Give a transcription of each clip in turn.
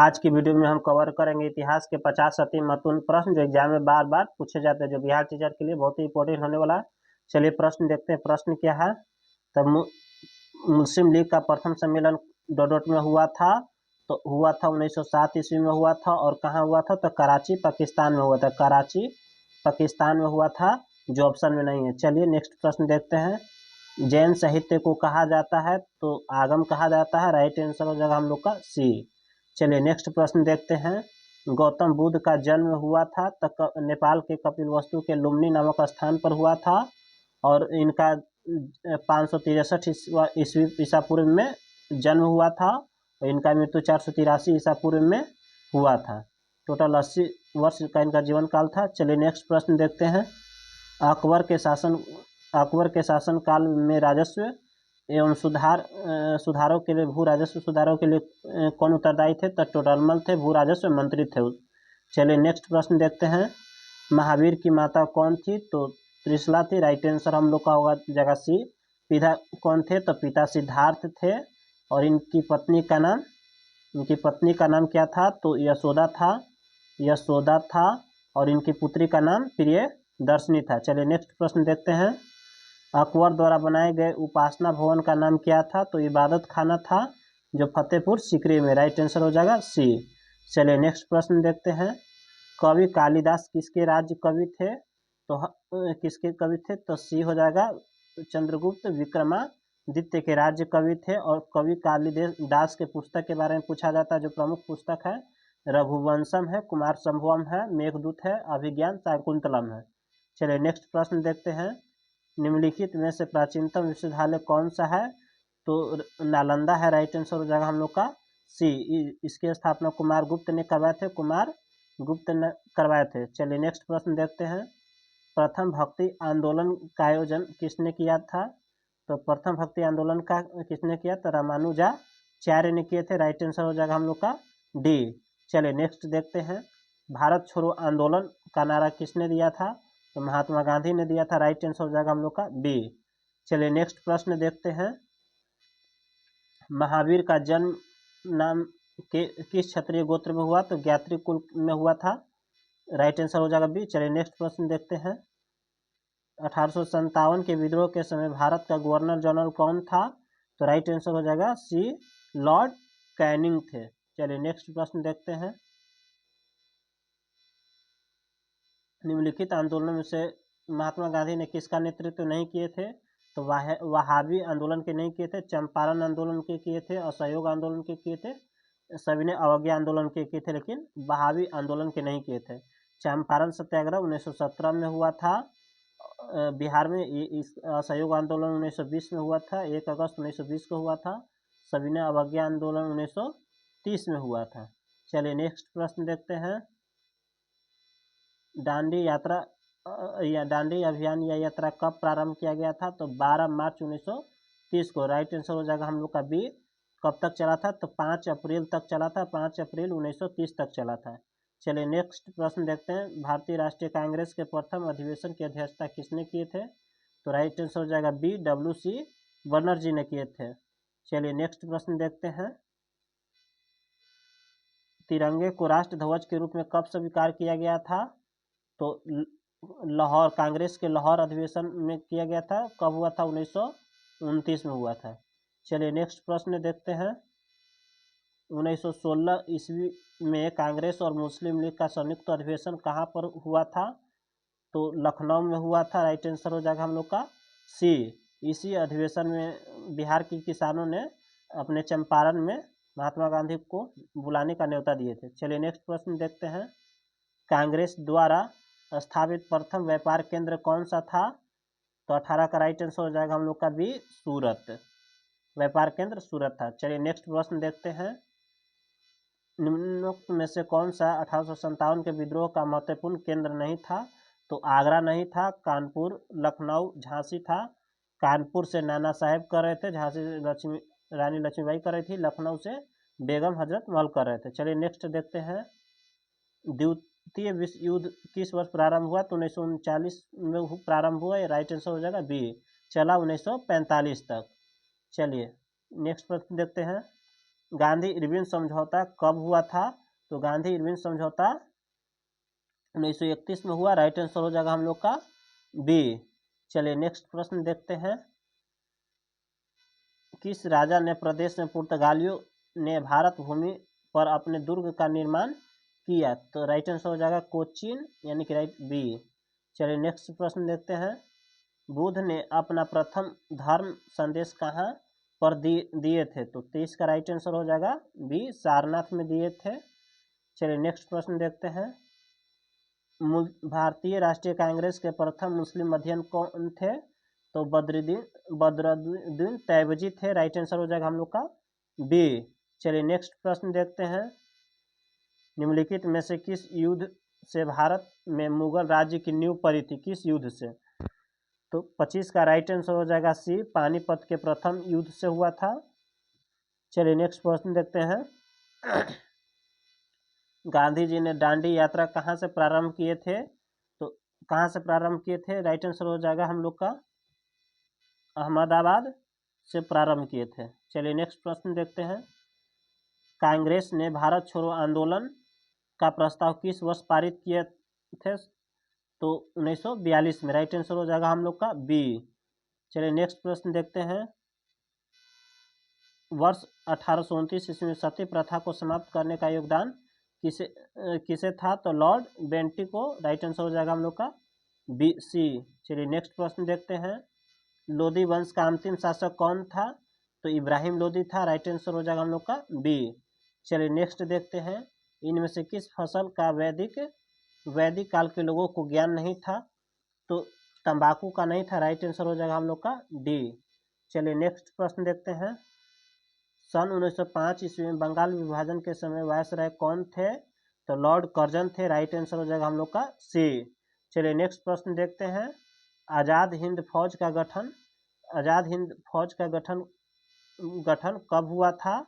आज की वीडियो में हम कवर करेंगे इतिहास के 50 अति महत्वपूर्ण प्रश्न जो एग्जाम में बार बार पूछे जाते हैं, जो बिहार टीचर के लिए बहुत ही इंपॉर्टेंट होने वाला है। चलिए प्रश्न देखते हैं। प्रश्न क्या है? तब मुस्लिम लीग का प्रथम सम्मेलन डोडोट में हुआ था, तो हुआ था 1907 ईस्वी में हुआ था। और कहाँ हुआ था? तो कराची पाकिस्तान में हुआ था। कराची पाकिस्तान में हुआ था, जो ऑप्शन में नहीं है। चलिए नेक्स्ट प्रश्न देखते हैं। जैन साहित्य को कहा जाता है, तो आगम कहा जाता है। राइट आंसर हो जाएगा हम लोग का सी। चलिए नेक्स्ट प्रश्न देखते हैं। गौतम बुद्ध का जन्म हुआ था तो नेपाल के कपिलवस्तु के लुम्बिनी नामक स्थान पर हुआ था, और इनका 563 ईस्वी ईसा पूर्व में जन्म हुआ था, और इनका मृत्यु 483 ईसा पूर्व में हुआ था। टोटल 80 वर्ष का इनका जीवन काल था। चलिए नेक्स्ट प्रश्न देखते हैं। अकबर के शासन काल में राजस्व एवं सुधारों के लिए, भू राजस्व सुधारों के लिए कौन उत्तरदायी थे? तो टोडरमल थे, भू राजस्व मंत्री थे। चलिए नेक्स्ट प्रश्न देखते हैं। महावीर की माता कौन थी? तो त्रिशला थी। राइट आंसर हम लोग का होगा जगह सी। पिता कौन थे? तो पिता सिद्धार्थ थे, और इनकी पत्नी का नाम क्या था? तो यशोदा था, और इनकी पुत्री का नाम प्रियदर्शनी था। चलिए नेक्स्ट प्रश्न देखते हैं। अकबर द्वारा बनाए गए उपासना भवन का नाम क्या था? तो इबादत खाना था, जो फतेहपुर सीकरी में। राइट आंसर हो जाएगा सी। चलिए नेक्स्ट प्रश्न देखते हैं। कवि कालिदास किसके राज्य कवि थे? तो किसके कवि थे? तो सी हो जाएगा चंद्रगुप्त विक्रमादित्य के राज्य कवि थे। और कवि कालिदास के पुस्तक के बारे में पूछा जाता है। जो प्रमुख पुस्तक है, रघुवंशम है, कुमार संभवम है, मेघदूत है, अभिज्ञान शाकुंतलम है। चलिए नेक्स्ट प्रश्न देखते हैं। निम्नलिखित में से प्राचीनतम विश्वविद्यालय कौन सा है? तो नालंदा है। राइट आंसर हो जाएगा हम लोग का सी। इसकी स्थापना कुमार गुप्त ने करवाए थे। चलिए नेक्स्ट प्रश्न देखते हैं। प्रथम भक्ति आंदोलन का आयोजन किसने किया था? तो प्रथम भक्ति आंदोलन का किसने किया? तो रामानुजाचार्य ने किए थे। राइट आंसर हो जाएगा हम लोग का डी। चलिए नेक्स्ट देखते हैं। भारत छोड़ो आंदोलन का नारा किसने दिया था? तो महात्मा गांधी ने दिया था। राइट आंसर हो जाएगा हम लोग का बी। चलिए नेक्स्ट प्रश्न देखते हैं। महावीर का जन्म नाम के किस क्षत्रिय गोत्र में हुआ? तो ज्ञात्री कुल में हुआ था। राइट आंसर हो जाएगा बी। चलिए नेक्स्ट प्रश्न देखते हैं। 1857 के विद्रोह के समय भारत का गवर्नर जनरल कौन था? तो राइट आंसर हो जाएगा सी, लॉर्ड कैनिंग थे। चलिए नेक्स्ट प्रश्न देखते हैं। निम्नलिखित आंदोलन में से महात्मा गांधी ने किसका नेतृत्व नहीं किए थे? तो वहाबी आंदोलन के नहीं किए थे, चंपारण आंदोलन के किए थे, असहयोग आंदोलन के किए थे, सभी ने अवज्ञा आंदोलन के किए थे, लेकिन वहाबी आंदोलन के नहीं किए थे। चंपारण सत्याग्रह 1917 में हुआ था बिहार में। इस असहयोग आंदोलन 1920 में हुआ था, 1 अगस्त 1920 को हुआ था। सविनय अवज्ञा आंदोलन 1930 में हुआ था। चलिए नेक्स्ट प्रश्न देखते हैं। दांडी अभियान या यात्रा कब प्रारंभ किया गया था? तो 12 मार्च 1930 को। राइट आंसर हो जाएगा हम लोग का बी। कब तक चला था? तो 5 अप्रैल तक चला था। 5 अप्रैल 1930 तक चला था। चलिए नेक्स्ट प्रश्न देखते हैं। भारतीय राष्ट्रीय कांग्रेस के प्रथम अधिवेशन की अध्यक्षता किसने किए थे? तो राइट आंसर हो जाएगा बी, WC बनर्जी ने किए थे। चलिए नेक्स्ट प्रश्न देखते हैं। तिरंगे को राष्ट्र ध्वज के रूप में कब स्वीकार किया गया था? तो लाहौर, कांग्रेस के लाहौर अधिवेशन में किया गया था। कब हुआ था? 1929 में हुआ था। चलिए नेक्स्ट प्रश्न देखते हैं। 1916 ईस्वी में कांग्रेस और मुस्लिम लीग का संयुक्त अधिवेशन कहाँ पर हुआ था? तो लखनऊ में हुआ था। राइट आंसर हो जाएगा हम लोग का सी। इसी अधिवेशन में बिहार के किसानों ने अपने चंपारण में महात्मा गांधी को बुलाने का न्योता दिए थे। चलिए नेक्स्ट प्रश्न देखते हैं। कांग्रेस द्वारा स्थापित प्रथम व्यापार केंद्र कौन सा था? तो 18 का राइट आंसर हो जाएगा हम लोग का बी, सूरत। व्यापार केंद्र सूरत था। चलिए नेक्स्ट प्रश्न देखते हैं। निम्नोक्त में से कौन सा 1857 के विद्रोह का महत्वपूर्ण केंद्र नहीं था? तो आगरा नहीं था, कानपुर, लखनऊ, झांसी था। कानपुर से नाना साहेब कर रहे थे, झांसी से रानी लक्ष्मीबाई कर रही थी, लखनऊ से बेगम हजरत महल कर रहे थे। चलिए नेक्स्ट देखते हैं। द्वितीय विश्व युद्ध किस वर्ष प्रारंभ हुआ? तो 1939 में प्रारंभ हुआ। राइट आंसर हो जाएगा बी, चला 1945 तक। चलिए नेक्स्ट प्रश्न देखते हैं। गांधी इरविन समझौता कब हुआ था? तो गांधी इरविन समझौता 1931 में हुआ। राइट आंसर हो जाएगा हम लोग का बी। चलिए नेक्स्ट प्रश्न देखते हैं। किस राजा ने प्रदेश में पुर्तगालियों ने भारत भूमि पर अपने दुर्ग का निर्माण किया? तो राइट आंसर हो जाएगा कोचीन, यानी कि राइट बी। चलिए नेक्स्ट प्रश्न देखते हैं। बुद्ध ने अपना प्रथम धर्म संदेश कहाँ पर दिए थे? तो इसका राइट आंसर हो जाएगा बी, सारनाथ में दिए थे। चलिए नेक्स्ट प्रश्न देखते हैं। भारतीय राष्ट्रीय कांग्रेस के प्रथम मुस्लिम अध्यक्ष कौन थे? तो बदरुद्दीन तैयबजी थे। राइट आंसर हो जाएगा हम लोग का बी। चलिए नेक्स्ट प्रश्न देखते हैं। निम्नलिखित में से किस युद्ध से भारत में मुगल राज्य की नींव पड़ी थी? किस युद्ध से? तो 25 का राइट आंसर हो जाएगा सी, पानीपत के प्रथम युद्ध से हुआ था। चलिए नेक्स्ट प्रश्न देखते हैं। गांधी जी ने दांडी यात्रा कहाँ से प्रारंभ किए थे? तो कहाँ से प्रारंभ किए थे? राइट आंसर हो जाएगा हम लोग का अहमदाबाद से प्रारंभ किए थे। चलिए नेक्स्ट प्रश्न देखते हैं। कांग्रेस ने भारत छोड़ो आंदोलन का प्रस्ताव किस वर्ष पारित किए थे? तो 1942 में। राइट आंसर हो जाएगा हम लोग का बी। चलिए नेक्स्ट प्रश्न देखते हैं। वर्ष 1829 ईस्वी में सती प्रथा को समाप्त करने का योगदान किसे था? तो लॉर्ड बेंटिक को। राइट आंसर हो जाएगा हम लोग का बी, सी। चलिए नेक्स्ट प्रश्न देखते हैं। लोधी वंश का अंतिम शासक कौन था? तो इब्राहिम लोधी था। राइट आंसर हो जाएगा हम लोग का बी। चलिए नेक्स्ट देखते हैं। इनमें से किस फसल का वैदिक काल के लोगों को ज्ञान नहीं था? तो तंबाकू का नहीं था। राइट आंसर हो जाएगा हम लोग का डी। चलिए नेक्स्ट प्रश्न देखते हैं। सन 1905 ईस्वी में बंगाल विभाजन के समय वायसराय कौन थे? तो लॉर्ड कर्जन थे। राइट आंसर हो जाएगा हम लोग का सी। चलिए नेक्स्ट प्रश्न देखते हैं। आज़ाद हिंद फौज का गठन कब हुआ था?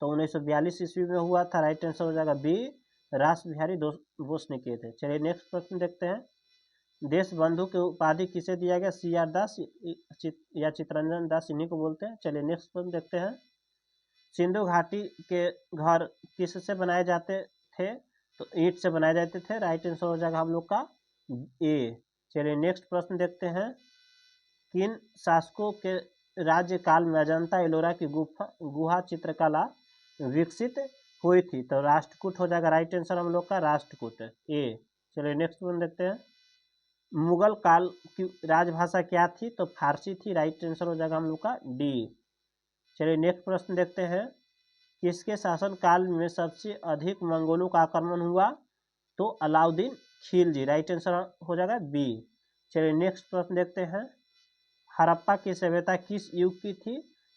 तो 1942 ईस्वी में हुआ था। राइट आंसर हो जाएगा बी, रास बिहारी बोस ने किए थे। चलिए नेक्स्ट प्रश्न देखते हैं। देश बंधु की उपाधि किसे दिया गया? सी आर दास या चितरंजन दास, इन्हीं को बोलते हैं। चलिए नेक्स्ट प्रश्न देखते हैं। सिंधु घाटी के घर किससे बनाए जाते थे? तो ईंट से बनाए जाते थे। राइट आंसर हो जाएगा हम लोग का ए। चलिए नेक्स्ट प्रश्न देखते हैं। किन शासकों के राज्यकाल में अजंता एलोरा की गुहा चित्रकला विकसित हुई थी? तो राष्ट्रकूट हो जाएगा। राइट आंसर हम लोग का राष्ट्रकूट ए। चलिए नेक्स्ट वन देखते हैं। मुगल काल की राजभाषा क्या थी? तो फारसी थी। राइट आंसर हो जाएगा हम लोग का डी। चलिए नेक्स्ट प्रश्न देखते हैं। किसके शासन काल में सबसे अधिक मंगोलों का आक्रमण हुआ? तो अलाउद्दीन खिलजी। राइट आंसर हो जाएगा बी। चलिए नेक्स्ट प्रश्न देखते हैं। हड़प्पा की सभ्यता किस युग की थी?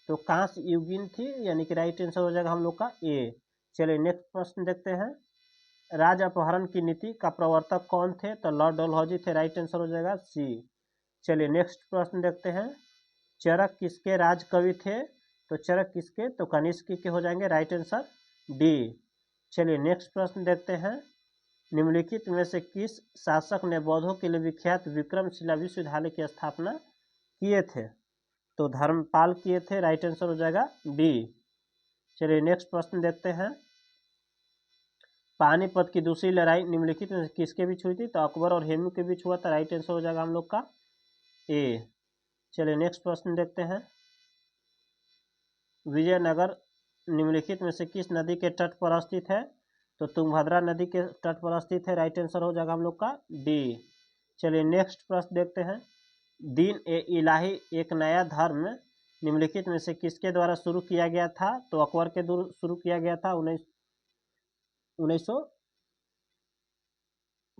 तो कांस्य युगीन थी, यानी कि राइट आंसर हो जाएगा हम लोग का ए। चलिए नेक्स्ट प्रश्न देखते हैं। राज अपहरण की नीति का प्रवर्तक कौन थे? तो लॉर्ड डलहौजी थे। राइट आंसर हो जाएगा सी। चलिए नेक्स्ट प्रश्न देखते हैं। चरक किसके राज कवि थे? तो चरक किसके? तो कनिष्क के हो जाएंगे। Right answer D. चलिए नेक्स्ट प्रश्न देखते हैं। निम्नलिखित में से किस शासक ने बौद्धों के लिए विख्यात विक्रमशिला विश्वविद्यालय की स्थापना किए थे? तो धर्मपाल किए थे। राइट आंसर हो जाएगा बी। चलिए नेक्स्ट प्रश्न देखते हैं। पानीपत की दूसरी लड़ाई निम्नलिखित में किसके बीच हुई थी? तो अकबर और हेमू के बीच हुआ था। राइट आंसर हो जाएगा हम लोग का ए। चलिए नेक्स्ट प्रश्न देखते हैं। विजयनगर निम्नलिखित में से किस नदी के तट पर स्थित है? तो तुंगभद्रा नदी के तट पर स्थित है। राइट आंसर हो जाएगा हम लोग का डी। चलिए नेक्स्ट प्रश्न देखते हैं। दीन ए इलाही एक नया धर्म निम्नलिखित में से किसके द्वारा शुरू किया गया था? तो अकबर के द्वारा शुरू किया गया था।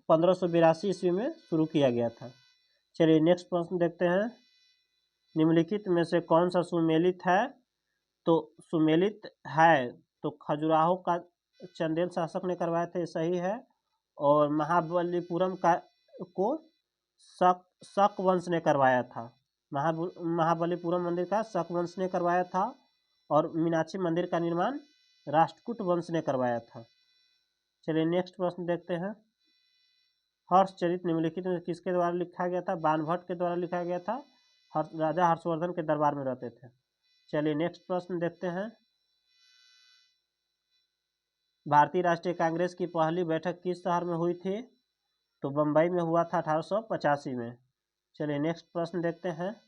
1582 ईस्वी में शुरू किया गया था। चलिए नेक्स्ट प्रश्न देखते हैं। निम्नलिखित में से कौन सा सुमेलित है? तो सुमेलित है तो खजुराहो का चंदेल शासक ने करवाया था, सही है। और महाबलीपुरम को शक वंश ने करवाया था। महाबलीपुरम मंदिर का शक वंश ने करवाया था। और मीनाक्षी मंदिर का निर्माण राष्ट्रकूट वंश ने करवाया था। चलिए नेक्स्ट प्रश्न देखते हैं। हर्षचरित निम्नलिखित में किसके द्वारा लिखा गया था? बाणभट्ट के द्वारा लिखा गया था। राजा हर्षवर्धन के दरबार में रहते थे। चलिए नेक्स्ट प्रश्न देखते हैं। भारतीय राष्ट्रीय कांग्रेस की पहली बैठक किस शहर में हुई थी? तो बम्बई में हुआ था 1885 में। चलिए नेक्स्ट प्रश्न देखते हैं।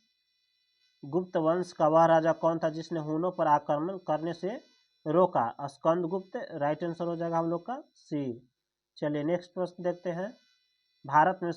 गुप्त वंश का वह राजा कौन था जिसने हुनों पर आक्रमण करने से रोका? स्कंदगुप्त। राइट आंसर हो जाएगा हम लोग का सी। चलिए नेक्स्ट प्रश्न देखते हैं। भारत में